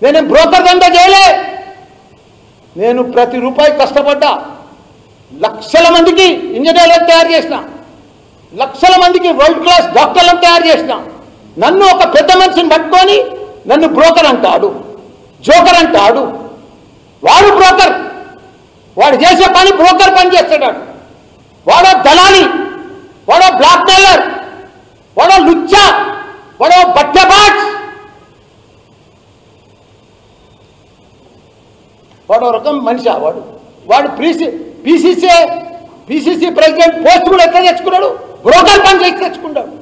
నేనేం బ్రోకర్ దందా చేయలే. నేను ప్రతి రూపాయి కష్టపడ్డా. లక్షల మందికి ఇంజనీర్లను తయారు చేసిన, లక్షల మందికి వరల్డ్ క్లాస్ డాక్టర్లను తయారు చేసిన. నన్ను ఒక పెద్ద మనిషిని పట్టుకొని నన్ను బ్రోకర్ అంటాడు, జోకర్ అంటాడు. వాడు బ్రోకర్, వాడు చేసే పని బ్రోకర్ పని చేస్తాడు. వాడో దళాలి, వాడో బ్లాక్ మెయిలర్, వాడో లుచ్చా, వాడో బట్టబాజ్, వాడో రకం మనిషి. వాడు పిసిసి ప్రెసిడెంట్ పోస్ట్ కూడా ఎట్లా తెచ్చుకున్నాడు? బ్రోకర్ పని చేసి తెచ్చుకున్నాడు.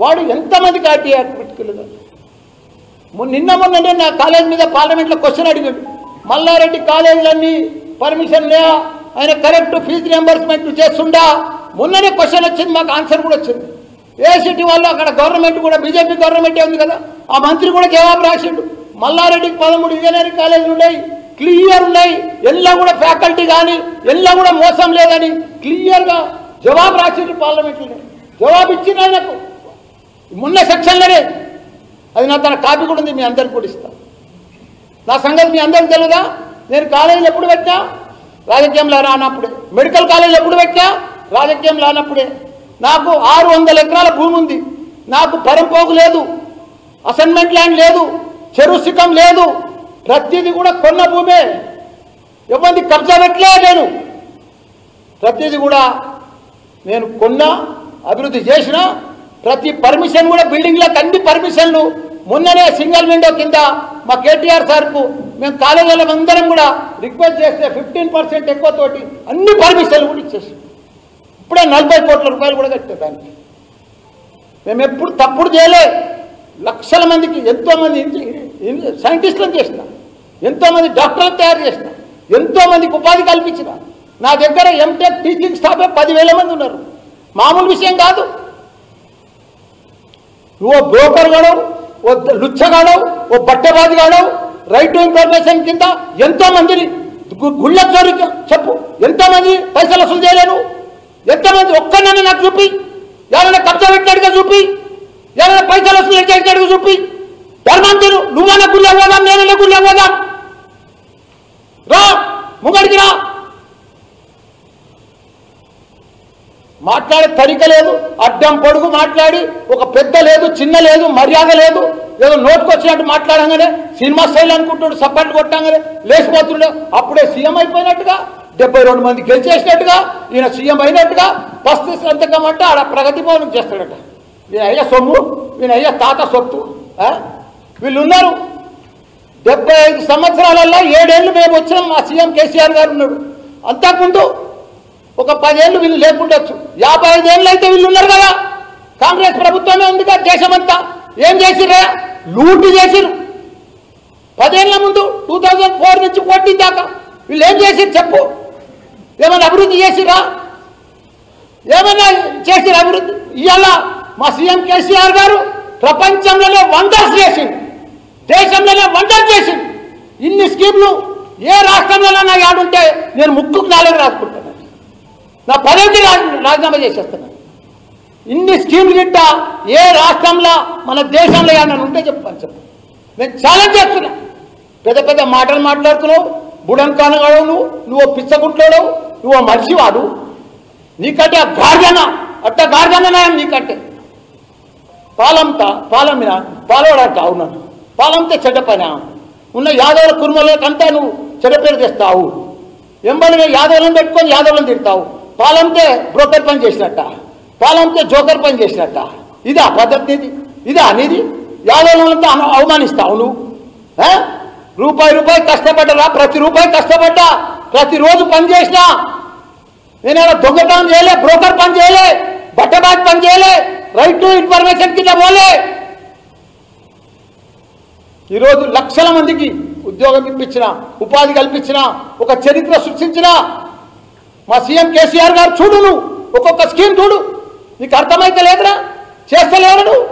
వాడు ఎంతమందికి ఆర్టీఐ పెట్టుకోలేదు. మొన్ననే నా కాలేజ్ మీద పార్లమెంట్లో క్వశ్చన్ అడిగాడు. మల్లారెడ్డి కాలేజీలన్నీ పర్మిషన్ లేవా, ఆయన కరెక్ట్ ఫీజు రియంబర్స్మెంట్ చేస్తుండా? మొన్ననే క్వశ్చన్ వచ్చింది, మాకు ఆన్సర్ కూడా వచ్చింది. ఏసీటీ వాళ్ళు అక్కడ గవర్నమెంట్ కూడా బీజేపీ గవర్నమెంటే ఉంది కదా, ఆ మంత్రి కూడా జవాబు రాసిండు. మల్లారెడ్డికి 13 ఇంజనీరింగ్ కాలేజీలు ఉన్నాయి, క్లియర్ ఉన్నాయి, ఎల్లా కూడా ఫ్యాకల్టీ కానీ ఎల్లా కూడా మోసం లేదని క్లియర్గా జవాబు రాసిండు. పార్లమెంట్లో జవాబు ఇచ్చింది ఆయనకు మొన్న సెక్షన్లోనే. అది నా తన కాపీ కూడా ఉంది, మీ అందరికి కూడా ఇస్తాను. నా సంగతి మీ అందరికి తెలియదా? నేను కాలేజీలు ఎప్పుడు పెట్టా? రాజకీయంలో రానప్పుడే. మెడికల్ కాలేజీలు ఎప్పుడు పెట్టా? రాజకీయం రానప్పుడే. నాకు 600 ఎకరాల భూమి ఉంది. నాకు పరంపోగు లేదు, అసైన్మెంట్ ల్యాండ్ లేదు, చెరువు సికం లేదు. ప్రతిదీ కూడా కొన్న భూమే, ఎవరిది కబ్జా పెట్టలే. నేను ప్రతిదీ కూడా నేను కొన్నా, అభివృద్ధి చేసిన. ప్రతి పర్మిషన్ కూడా బిల్డింగ్లకు అన్ని పర్మిషన్లు. మొన్ననే సింగిల్ విండో కింద మా కేటీఆర్ సార్కు మేము కాలేజీలో అందరం కూడా రిక్వెస్ట్ చేస్తే 15% ఎక్కువతోటి అన్ని పర్మిషన్లు కూడా ఇచ్చేసి ఇప్పుడే 40 కోట్ల రూపాయలు కూడా కట్టారు దానికి. మేము ఎప్పుడు తప్పుడు చేయలే. లక్షల మందికి ఎంతోమంది సైంటిస్టులను చేసిన, ఎంతోమంది డాక్టర్లను తయారు చేసిన, ఎంతోమందికి ఉపాధి కల్పించిన. నా దగ్గర ఎంటెక్ టీచింగ్ స్టాఫే 10,000 మంది ఉన్నారు. మామూలు విషయం కాదు. నువ్వు బ్రోకర్ గాడవు, ఓ లుచ్చగాడవు, ఓ బట్టబాజి గాడవు. రైట్ టు ఇన్ఫర్మేషన్ కింద ఎంతోమందిని గుళ్ళ చోరీ చెప్పు, ఎంతోమంది పైసలు వసూలు చేయలేను, ఎంతమంది ఒక్కనన్నా నాకు చూపి, ఎవరైనా కబ్జా పెట్టినట్టుగా చూపి, ఎవరైనా పైసలు వసూలు చేసినట్టుగా చూపి. ధర్మంతులు నువ్వన్నా గుళ్ళ పోదాం, నేనన్నా గుళ్ళ పోదాం, రా ముంగడికి రా. మాట్లాడే తరిక లేదు, అడ్డం పొడుగు మాట్లాడి ఒక పెద్ద లేదు, చిన్న లేదు, మర్యాద లేదు. ఏదో నోటుకు వచ్చినట్టు మాట్లాడంగానే సినిమా స్టైల్ అనుకుంటాడు, సపోర్ట్ కొట్టంగానే లేచిపోతుండే. అప్పుడే సీఎం అయిపోయినట్టుగా, 72 మంది గెలిచేసినట్టుగా, ఈయన సీఎం అయినట్టుగా పస్తు సంతకం అంటే ఆడ ప్రగతి భవనం చేస్తాడట. ఈయన అయ్యా సొమ్ము, ఈయన అయ్యా తాత సొత్తు. వీళ్ళు ఉన్నారు 75 సంవత్సరాలలో 7 ఏళ్ళు మేము వచ్చినాం. మా సీఎం కేసీఆర్ గారు ఉన్నాడు. అంతకుముందు ఒక 10 ఏళ్ళు వీళ్ళు లేకుండొచ్చు. 55 ఏళ్ళు అయితే వీళ్ళు ఉన్నారు కదా. కాంగ్రెస్ ప్రభుత్వమే ఉంది కదా దేశమంతా. ఏం చేసిర్రా? లూటు చేసిరు. 10 ఏళ్ల ముందు 2004 నుంచి 14 దాకా వీళ్ళు ఏం చేసిరు చెప్పు? ఏమైనా అభివృద్ధి చేసిరా? ఏమైనా చేసిరు అభివృద్ధి? ఇవాళ మా సీఎం కేసీఆర్ గారు ప్రపంచంలోనే వండర్స్ చేసిండు, దేశంలోనే వండర్ చేసిండు. ఇన్ని స్కీమ్లు ఏ రాష్ట్రంలోనైనా యాడుంటే నేను ముక్కుకు 4 రాసుకుంటాను, నా పదవికి రాజీనామా చేసేస్తున్నాను. ఇన్ని స్కీమ్లు గిట్ట ఏ రాష్ట్రంలో మన దేశంలో ఏమన్నా ఉంటే చెప్పని చెప్పు. నేను ఛాలెంజ్ చేస్తున్నా. పెద్ద పెద్ద మాటలు మాట్లాడుతున్నావు, బుడన్ కానగాడు నువ్వు పిచ్చగుంటాడు, నువ్వు మనిషి వాడు. నీకంటే ఆ గార్జన అట్ట గార్జననాయం నీకంటే. పాలవాడంట అవునాను. పాలంతే చెడ్డ పని. ఉన్న యాదవుల కుర్మలకంతా నువ్వు చెడ్డ పేరు తెస్తావు. ఎంబడిగా యాదవులను పెట్టుకొని యాదవులను తిడతావు. పాలంతే బ్రోకర్ పని చేసినట్ట, పాలంతే జోకర్ పని చేసినట్ట. ఇదా పద్ధతి? ఇదా అనేది? యాదవులంతా అవమానిస్తావు నువ్వు. రూపాయి కష్టపడ్డరా? ప్రతి రూపాయి కష్టపడ్డా, ప్రతిరోజు పని చేసినా. నేనేమో దొంగతనం చేయలే, బ్రోకర్ పని చేయలే, బట్టబాజ్ పని చేయలే, రైట్ టు ఇన్ఫర్మేషన్ కింద పోలే. ఈరోజు లక్షల మందికి ఉద్యోగం ఇప్పించిన, ఉపాధి కల్పించిన, ఒక చరిత్ర సృష్టించిన మా సీఎం కేసీఆర్ గారు. చూడు నువ్వు ఒక్కొక్క స్కీమ్ చూడు, నీకు అర్థమైతే లేదురా? చేస్తలేరు నువ్వు.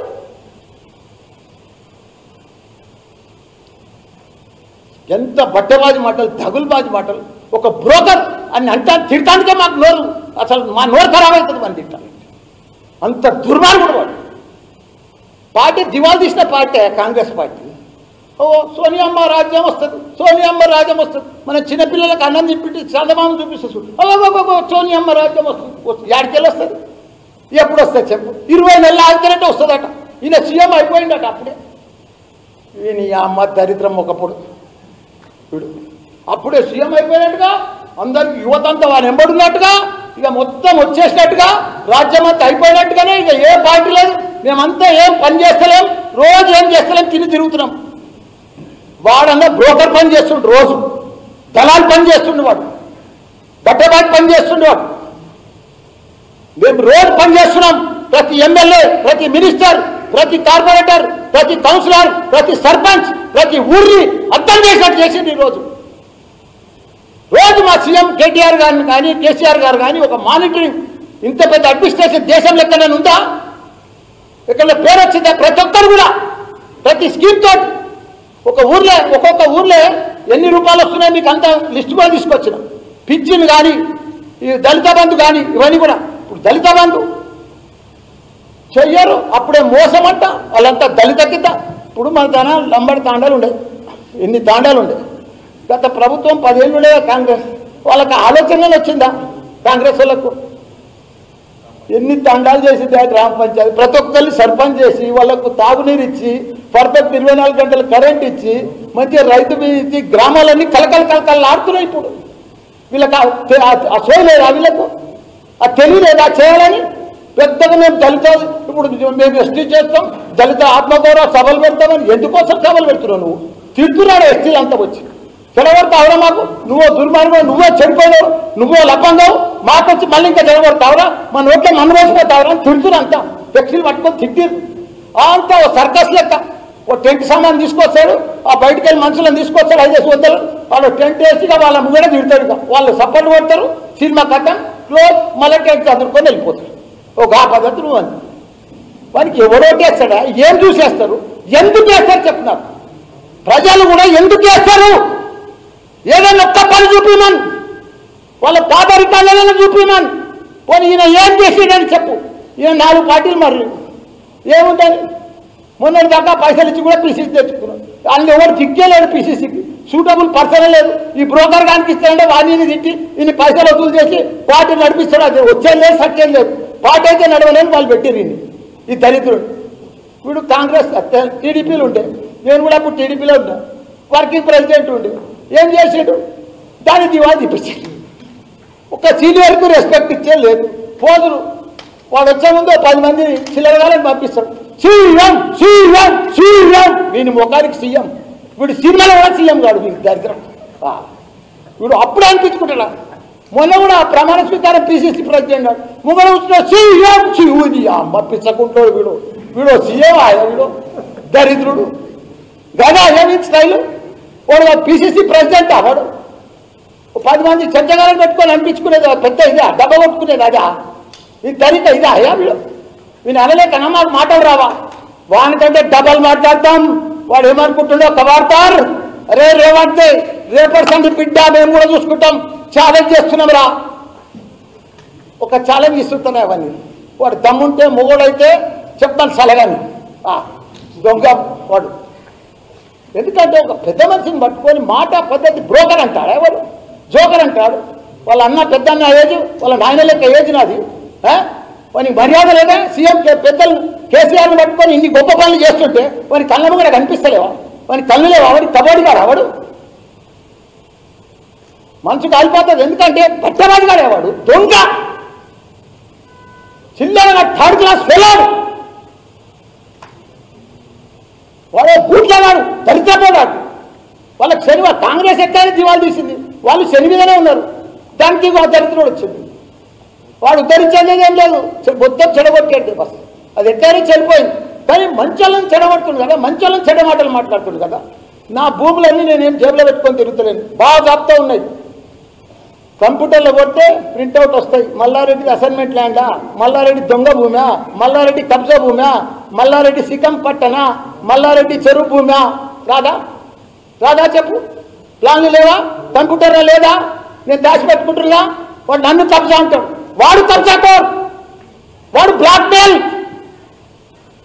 ఎంత బట్టబాజీ మాటలు, దగులుబాజీ మాటలు. ఒక బ్రోకర్ అని అంటే తిడటానికే మాకు నోరు, అసలు మా నోరు ఖరాబ్ అవుతుంది మనం తిట్టాలి. అంత దుర్మార్గుడు వాడు. పార్టీ దివాలు తీసిన పార్టీ కాంగ్రెస్ పార్టీ. ఓ సోనియమ్మ రాజ్యం వస్తుంది, సోనియమ్మ రాజ్యం వస్తుంది. మన చిన్నపిల్లలకు అన్నం తిప్పి చందమామ చూపిస్తుంది, సోనియమ్మ రాజ్యం వస్తుంది. యాడికెళ్ళి వస్తుంది? ఎప్పుడు వస్తుంది చెప్పు? 20 నెలలు ఆగితేనట్టు వస్తుందట. ఈయన సీఎం అయిపోయిందట అప్పుడే. ఈయన అమ్మ దరిద్రం ఒకప్పుడు వీడు అప్పుడే సీఎం అయిపోయినట్టుగా, అందరికి యువతంతా వాడు ఎంబడున్నట్టుగా, ఇక మొత్తం వచ్చేసినట్టుగా, రాజ్యం అంతా అయిపోయినట్టుగానే. ఇక ఏ పార్టీ లేదు, మేమంతా ఏం పని చేస్తలేం, రోజు ఏం చేస్తలేం, తిరుగుతున్నాం. వాడన్నా బ్రోకర్ పని చేస్తుండు, రోజు దళాలు పని చేస్తుండే, వాడు గడ్డబాటి పని చేస్తుండే. వాడు మేము రోజు పని చేస్తున్నాం. ప్రతి ఎమ్మెల్యే, ప్రతి మినిస్టర్, ప్రతి కార్పొరేటర్, ప్రతి కౌన్సిలర్, ప్రతి సర్పంచ్, ప్రతి ఊరిని అర్థం చేసినట్టు చేసింది ఈరోజు. రోజు మా సీఎం కేటీఆర్ గారిని కానీ కేసీఆర్ గారు కానీ ఒక మానిటరింగ్, ఇంత పెద్ద అడ్మినిస్ట్రేషన్ దేశంలో ఎక్కడైనా ఉందా? ఎక్కడ పేరు వచ్చిందా? ప్రతి ఒక్కరు కూడా ప్రతి స్కీమ్ తోటి ఒక ఊర్లో, ఒక్కొక్క ఊర్లో ఎన్ని రూపాయలు వస్తున్నాయి మీకు అంత లిస్ట్ కూడా తీసుకొచ్చిన. పింఛన్ కానీ, ఈ దళిత బంధు కానీ, ఇవన్నీ కూడా. ఇప్పుడు దళిత బంధు చెయ్యరు, అప్పుడే మోసం అంట. వాళ్ళంతా దళిత కింద. ఇప్పుడు మన తన లంబడి తాండాలు ఉండే, ఎన్ని తాండాలు ఉండే. గత ప్రభుత్వం 10 ఏళ్ళు ఉండే కాంగ్రెస్. వాళ్ళకి ఆలోచనలు వచ్చిందా కాంగ్రెస్ వాళ్ళకు? ఎన్ని తండాలు చేసింది గ్రామ పంచాయతీ. ప్రతి ఒక్కరిని సర్పంచ్ చేసి వాళ్ళకు తాగునీరు ఇచ్చి, పర్ఫెక్ట్ 24 గంటలు కరెంట్ ఇచ్చి, మంచిగా రైతు ఇచ్చి, గ్రామాలన్నీ కలకలు ఆడుతున్నాయి. ఇప్పుడు వీళ్ళకి ఆ సోయి లేదా? వీళ్ళకు ఆ తెలియలేదా చేయాలని? పెద్దగా మేము దళిత, ఇప్పుడు మేము ఎస్టీ చేస్తాం, దళిత ఆత్మగౌరవ సభలు పెడతామని. ఎందుకోసం సభలు పెడుతున్నావు? నువ్వు తిడుతున్నాడు ఎస్టీలు అంతా వచ్చి. చెడగొడతావురా మాకు? నువ్వో దుర్మార్గం, నువ్వో చెడిపోయావు, నువ్వో లబ్బంగావు, మాకు వచ్చి మళ్ళీ ఇంకా చెడగొడతావురా, మన నోట్లో మన్ను వేసిపోతావురా అని తిడుతున్నా. అంతా టెక్సీలు పట్టుకొని తిట్టిరు. అంతా ఓ సర్కస్ లెక్క. ఓ టెంట్ సామాన్ తీసుకొస్తాడు, ఆ బయటకు వెళ్ళి మనుషులను తీసుకొస్తాడు, 5 వద్దరు. వాళ్ళు టెంట్ వేసిగా వాళ్ళ ముంగడ తిడతాడు. ఇక వాళ్ళు సపోర్ట్ కొడతారు, సినిమా కథ క్లోజ్, మళ్ళీ టెంట్ చదువుకొని వెళ్ళిపోతారు. ఒక ఆ పద్ధతి నువ్వు అని. వానికి ఎవరోటేస్తాడా? ఏం చూసేస్తారు? ఎందుకు వేస్తారు చెప్తున్నారు? ప్రజలు కూడా ఎందుకు వేస్తారు? ఏదైనా ఒక్క పని చూపిమని, వాళ్ళ పాదరికాలను చూపిమని. పోనీ ఈయన ఏం చేసేదని చెప్పు. ఈయన 4 పార్టీలు మరి ఏముంటుంది? మొన్నటి దాకా పైసలు ఇచ్చి కూడా పీసీసీ తెచ్చుకున్నాడు. వాళ్ళు ఎవరు తిక్కేలేడు, పీసీసీకి సూటబుల్ పర్సన్ లేదు. ఈ బ్రోకర్ గానికి ఇస్తాడంటే వాడిని తిట్టి ఇన్ని పైసలు వసూలు చేసి పార్టీ నడిపిస్తాడు. అది వచ్చేది లేదు, సత్యం లేదు. పార్టీ అయితే నడవలేని వాళ్ళు పెట్టిరు ఈ దరిద్రుడు. వీడు కాంగ్రెస్ టీడీపీలు ఉండే, నేను కూడా అప్పుడు టీడీపీలో ఉన్నా, వర్కింగ్ ప్రెసిడెంట్ ఉండే. ఏం చేసాడు? దాన్ని దివాళి తీపించాడు. ఒక సీనియర్కు రెస్పెక్ట్ ఇచ్చే లేదు. పోదురు వాడు వచ్చే ముందు 10 మంది చిల్లరగాలని పంపిస్తాడు. సీఎం సీఎం సీఎం, వీని ముఖానికి సీఎం. వీడు సినిమాలో కూడా సీఎం కాడు. వీడి దరిద్రం. వీడు అప్పుడు అనిపించుకుంటాడా? మొన్న కూడా ప్రమాణ స్వీకారం పీసీసీ ప్రెసిడెంట్ కాదు, ముంగడ వచ్చిన సీఎం శివుని అమ్మ పిచ్చకుంటాడు. వీడు వీడు సీఎం ఆయన, వీడు దరిద్రుడు. గదా ఏమి స్టైలు? వాడు పీసీసీ ప్రెసిడెంట్ వాడు. 10 మంది చర్చగాలను పెట్టుకొని అనిపించుకునేది పెద్ద ఇదా, డబ్బ కొట్టుకునేది అదా? ఈ తరిక ఇదా అయ్యా? వీడు వీని అనలేకనా మాకు మాటలు రావా? వానికంటే డబల్ మాట్లాడతాం. వాడు ఏమనుకుంటుండో కబాడతారు. అరే రేవంత్, రేపర్సెంట్ బిడ్డ, మేము కూడా చూసుకుంటాం, ఛాలెంజ్ చేస్తున్నాం రా. ఒక ఛాలెంజ్ ఇస్తున్నాయి అవన్నీ. వాడు దమ్ముంటే మొగోడైతే చెప్పాలి సలగాని దొంగ వాడు. ఎందుకంటే ఒక పెద్ద మనిషిని పట్టుకొని మాట పద్ధతి బ్రోకర్ అంటాడు, ఎవరు జోకర్ అంటాడు. వాళ్ళ అన్న పెద్ద అన్న ఏజ్, వాళ్ళ నాయన లెక్క ఏజ్ నాది. వానికి మర్యాద లేదా? సీఎం పెద్దలు కేసీఆర్ని పట్టుకొని ఇన్ని గొప్ప పనులు చేస్తుంటే వాని కళ్ళము కూడా కనిపిస్తలేవా? వాని కళ్ళు లేవా? వాడి కబడ్డీగాడు వాడు. మనసు కాలిపోతుంది. ఎందుకంటే పట్టబాటుగాడే వాడు, దొంగ, చిల్లరగా 3rd క్లాస్ ఫెయిలాడు వాడే, బూట్లవాడు, దరిద్రపోడాడు. వాళ్ళకి శనివా కాంగ్రెస్ ఎక్కడైనా దివాళి తీసింది, వాళ్ళు శని మీదనే ఉన్నారు. దానికి దరిద్రుడు వచ్చింది. వాడు ఉద్ధరించేది ఏం లేదు, మొత్తం చెడగొట్టేది బస్. అది ఎక్కడైనా చెడిపోయింది. కానీ మంచోళ్ళని చెడగొడుతుంది కదా, మంచోళ్ళని చెడ మాటలు మాట్లాడుతుంది కదా. నా భూములన్నీ నేనేం జేబులో పెట్టుకొని తిరుగుతలేను, బాగా జాబ్తా ఉన్నాయి. కంప్యూటర్లో కొడితే ప్రింట్అవుట్ వస్తాయి. మల్లారెడ్డి అసైన్మెంట్ ల్యాండా, మల్లారెడ్డి దొంగ భూమా, మల్లారెడ్డి కబ్జా భూమా, మల్లారెడ్డి సికం పట్టనా, మల్లారెడ్డి చెరువు భూమా. రాదా? రాదా చెప్పు? ప్లాన్లు లేవా? కంప్యూటర్లో లేదా? నేను దాచిపెట్టుకుంటున్నా. వాడు నన్ను కబ్జా అంటాడు. వాడు కబ్జాకోర్, వాడు బ్లాక్మెయిల్.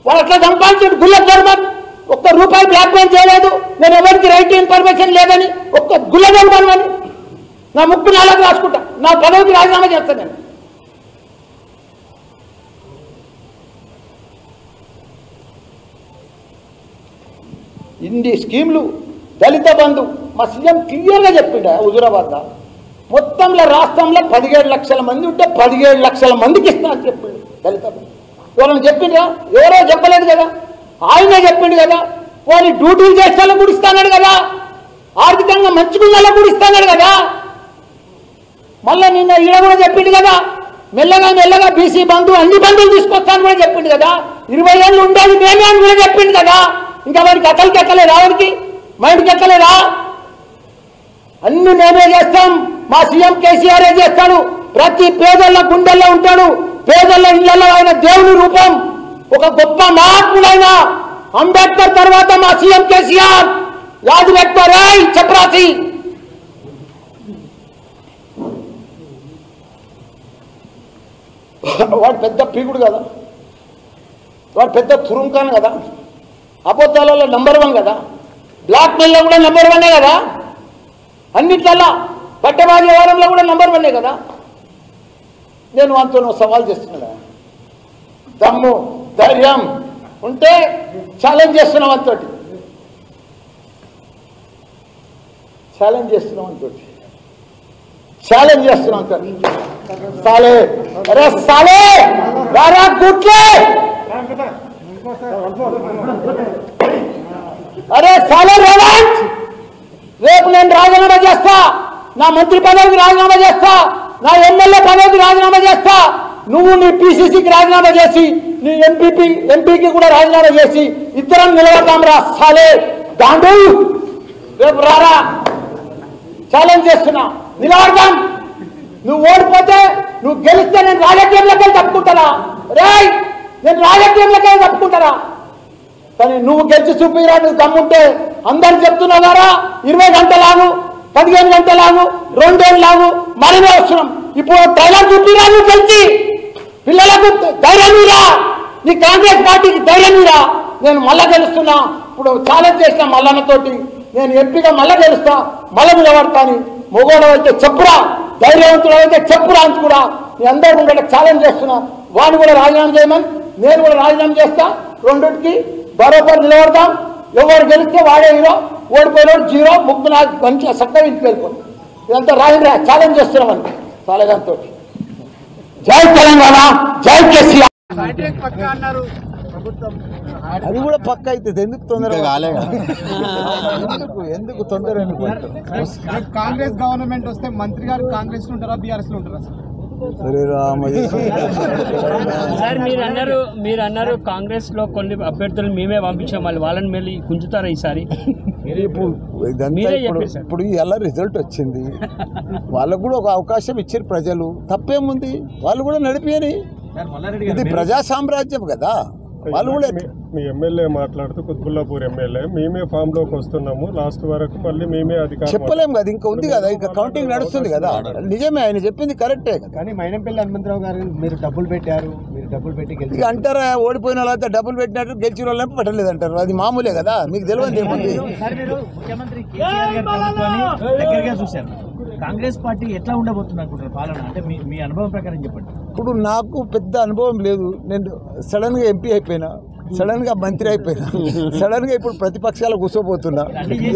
వాళ్ళు అట్లా సంపాదించాడు గుల్లెట్ ధర్మన్. ఒక్క రూపాయి బ్లాక్ మెయిల్ చేయలేదు, నేను ఎవరికి రైట్ ఇన్ఫర్మేషన్ లేదని ఒక్క గుల్లెట్ ధర్మని నా ముక్కు నాలుగు రాసుకుంటా, నా పదవికి రాజీనామా చేస్తాను నేను. ఇన్ని స్కీమ్లు, దళిత బంధు మా సీఎం క్లియర్గా చెప్పిండ హుజూరాబాద్లో. మొత్తంలో రాష్ట్రంలో 17 లక్షల మంది ఉంటే 17 లక్షల మందికి ఇస్తా అని చెప్పిండు దళిత బంధు. ఎవరైనా చెప్పిండ్రా? ఎవరో చెప్పలేదు కదా, ఆయనే చెప్పిండు కదా. వాళ్ళు డ్యూటీలు చేసేలా కూడా ఇస్తాడు కదా, ఆర్థికంగా మంచుకున్న కూడా ఇస్తాడు కదా. మళ్ళీ నిన్న ఈడ కూడా చెప్పిండు కదా, మెల్లగా మెల్లగా బీసీ బంధు అన్ని బంధువులు తీసుకొస్తాను కూడా చెప్పిండు కదా. 20 ఏళ్ళు ఉండాలి మేమే అని కూడా చెప్పిండు కదా. ఇంకా వాడికి అక్కడికి ఎక్కలేదా? వాడికి మైండ్కి ఎక్కలేదా? అన్ని మేమే చేస్తాం, మా సీఎం కేసీఆర్ చేస్తాడు. ప్రతి పేదల గుండెల్లో ఉంటాడు, పేదల ఇళ్లలో ఆయన దేవుని రూపం. ఒక గొప్ప మహాత్ముడైన అంబేద్కర్ తర్వాత మా సీఎం కేసీఆర్. యాది పెట్టుకోరా చపరాసి. వాడు పెద్ద పీకుడు కదా, వాడు పెద్ద తురుంకాను కదా, అబద్ధాలలో నంబర్ 1 కదా, బ్లాక్ మెయిల్లో కూడా నంబర్ 1 కదా, అన్నిట్లల్లా పట్టబాజీ వ్యవహారంలో కూడా నంబర్ 1 కదా. నేను అంత సవాల్ చేస్తున్నా, దమ్ము ధైర్యం ఉంటే ఛాలెంజ్ చేస్తున్నాం అంతటి, ఛాలెంజ్ చేస్తున్నాం అంతటి, ఛాలెంజ్ చేస్తున్నాం అంతటి. సాలే అరే సాలే రారా గుట్లే, అరే సాలే రేవంత్, రేపు నేను రాజీనామా చేస్తా, నా మంత్రి పదవికి రాజీనామా చేస్తా, నా ఎమ్మెల్యే పదవికి రాజీనామా చేస్తా. నువ్వు నీ పీసీసీకి రాజీనామా చేసి, నీ ఎంపీకి కూడా రాజీనామా చేసి ఇద్దరం నిలబడతాం రా సాలే గాండు. రేపు రారా, ఛాలెంజ్ చేస్తున్నా, నిలబడతాం. నువ్వు ఓడిపోతే, నువ్వు గెలిస్తే నేను రాజకీయంలోకి వెళ్ళి తప్పుకుంటారా? రేయ్, నేను రాజకీయంలోకి వెళ్ళి తప్పుకుంటారా? కానీ నువ్వు గెలిచి చూపిరా, నువ్వు దమ్ముంటే. అందరు చెప్తున్నావు కదా, 20 గంటలాగు, 15 గంటలాగు, 2 ఏళ్ళు లాగు, మరినే వస్తున్నాం. ఇప్పుడు డైలాగ్ చూపిరా, నువ్వు గెలిచి పిల్లలకు ధైర్యం ఇరా, నీ కాంగ్రెస్ పార్టీకి ధైర్యం ఇరా. నేను మళ్ళా గెలుస్తున్నా, ఇప్పుడు ఛాలెంజ్ చేసిన మల్లన్నతోటి, నేను ఎంపీగా మళ్ళా గెలుస్తా, మళ్ళీ నిలబడతాను. మొగోడు అయితే చెప్పురా, ధైర్యవంతుడు అయితే చెప్పురా అని కూడా నేను అందరూ ఉండేలా ఛాలెంజ్ చేస్తున్నా. వాడిని కూడా రాజీనామా చేయమని, నేను కూడా రాజీనామా చేస్తా. రెండింటికి బరోబర్ నిలబడతాం. ఎవరు గెలిస్తే వాడే హీరో, ఓడిపోయినోడు జీరో. ముగ్గు నాకు మంచిగా చక్కగా ఇంటికి వెళ్ళిపోయి. ఇదంతా రాజీనామా ఛాలెంజ్ చేస్తున్నామని సాలగాంతో. జై తెలంగాణ, జై కేసీఆర్. అది కూడా పక్క అవుతుంది. ఎందుకు తొందర ఎందుకు తొందర? కాంగ్రెస్ గవర్నమెంట్ వస్తే మంత్రి గారు కాంగ్రెస్ లో ఉంటారా, బీఆర్ఎస్ లో ఉంటారా? సార్ మీరు అన్నారు కాంగ్రెస్ లో కొన్ని అభ్యర్థులు మేమే పంపించాం, వాళ్ళని మళ్ళీ గుంజుతారా ఈసారి? ఇప్పుడు ఎలా రిజల్ట్ వచ్చింది, వాళ్ళకు కూడా ఒక అవకాశం ఇచ్చారు ప్రజలు. తప్పేముంది, వాళ్ళు కూడా నడిపేయని. ఇది ప్రజా సామ్రాజ్యం కదా. వాళ్ళు కూడా మీ ఎమ్మెల్యే మాట్లాడుతూ కుత్బుల్లాపూర్ ఎమ్మెల్యే మేమే ఫామ్ లోకి వస్తున్నాము, లాస్ట్ వరకు మళ్ళీ మేమే అధికారం చెప్పలేము కదా, ఇంకా ఉంది కదా, ఇంకా కౌంటింగ్ నడుస్తుంది కదా. నిజమే, ఆయన చెప్పింది కరెక్టే కదా. కానీ మైనంపల్లి హనుమంతరావు గారు మీరు డబ్బులు పెట్టారు, మీరు డబ్బులు పెట్టి ఇక అంటారా, ఓడిపోయిన వాళ్ళంతా డబ్బులు పెట్టినట్టు గెలిచిన వాళ్ళని పెట్టలేదు అంటారు. అది మామూలే కదా, మీకు తెలియదు ఏముంది. ముఖ్యమంత్రి కేసీఆర్ గారి ప్రభుత్వాన్ని దగ్గరగా చూశారు. కాంగ్రెస్ పార్టీ ఎట్లా ఉండబోతుంది అనుకుంటారు పాలన? అంటే మీ అనుభవం ప్రకారం చెప్పండి. ఇప్పుడు నాకు పెద్ద అనుభవం లేదు. నేను సడన్గా ఎంపీ అయిపోయినా, సడన్గా మంత్రి అయిపోయినా, సడన్గా ఇప్పుడు ప్రతిపక్షాలు కూర్చోబోతున్నా.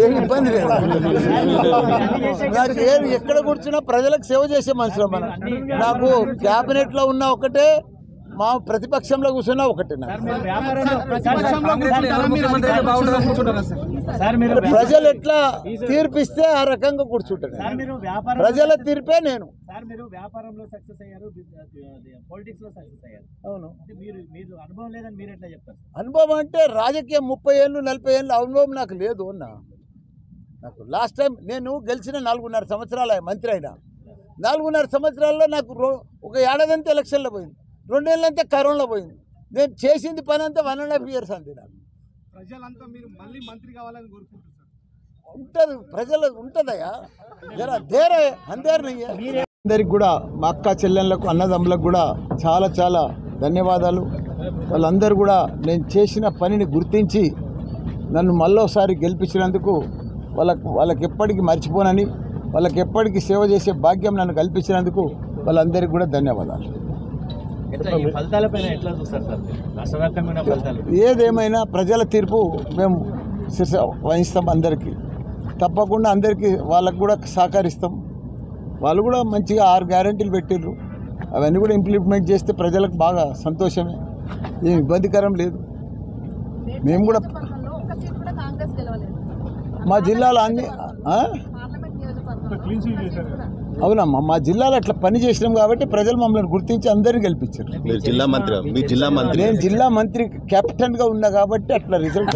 ఏం ఇబ్బంది లేదు నాకు. ఎక్కడ కూర్చున్నా ప్రజలకు సేవ చేసే మనుషులు మనం. నాకు క్యాబినెట్లో ఉన్న ఒకటే, మా ప్రతిపక్షంలో కూర్చున్నా ఒకటే. ప్రజలు ఎట్లా తీర్పిస్తే ఆ రకంగా కూర్చుంటాను. ప్రజల తీర్పే నేను. మీరు వ్యాపారంలో సక్సెస్ అయ్యారు, పాలిటిక్స్ లో సక్సెస్ అయ్యారు. అవును. మీరు అనుభవం లేదని మీరు ఎట్లా చెప్తారు? అనుభవం అంటే రాజకీయం 30 ఏళ్ళు 40 ఏళ్ళు అనుభవం నాకు లేదు అన్న. నాకు లాస్ట్ టైం నేను గెలిచిన 4.5 సంవత్సరాలు మంత్రి అయినా. 4.5 సంవత్సరాల్లో నాకు ఒక ఏడాదంతా ఎలక్షన్లో పోయింది, 2 ఏళ్ళంతా కరోనాలో పోయింది. నేను చేసింది పని అంతా 1.5 years అంతే. నాకు ప్రజలంతా మీరు మళ్ళీ మంత్రి కావాలని కోరుకుంటున్నారు. ఉంటుంది, ప్రజలు ఉంటుందయ్యా. అందరికి కూడా, మా అక్క చెల్లెళ్ళకు, అన్నదమ్ములకు కూడా చాలా చాలా ధన్యవాదాలు. వాళ్ళందరూ కూడా నేను చేసిన పనిని గుర్తించి నన్ను మళ్ళోసారి గెలిపించినందుకు వాళ్ళకి ఎప్పటికీ మర్చిపోనని, వాళ్ళకి ఎప్పటికీ సేవ చేసే భాగ్యం నన్ను కల్పించినందుకు వాళ్ళందరికీ కూడా ధన్యవాదాలు. ఈ ఫలితాలపైన ఎట్లా చూస్తారు సార్? రాష్ట్ర వ్యాప్తంగా ఫలితాలు ఏదేమైనా ప్రజల తీర్పు మేము వహిస్తాం. అందరికీ తప్పకుండా అందరికీ వాళ్ళకు కూడా సహకరిస్తాం. వాళ్ళు కూడా మంచిగా 6 గ్యారెంటీలు పెట్టిర్రు, అవన్నీ కూడా ఇంప్లిమెంట్ చేస్తే ప్రజలకు బాగా సంతోషమే, ఏం ఇబ్బందికరం లేదు. మేము కూడా మా జిల్లాలో అన్ని అవునమ్మా, మా జిల్లాలో అట్లా పని చేసినాం కాబట్టి ప్రజలు మమ్మల్ని గుర్తించి అందరినీ గెలిపించారు. నేను జిల్లా మంత్రి కెప్టెన్గా ఉన్నా కాబట్టి అట్లా రిజల్ట్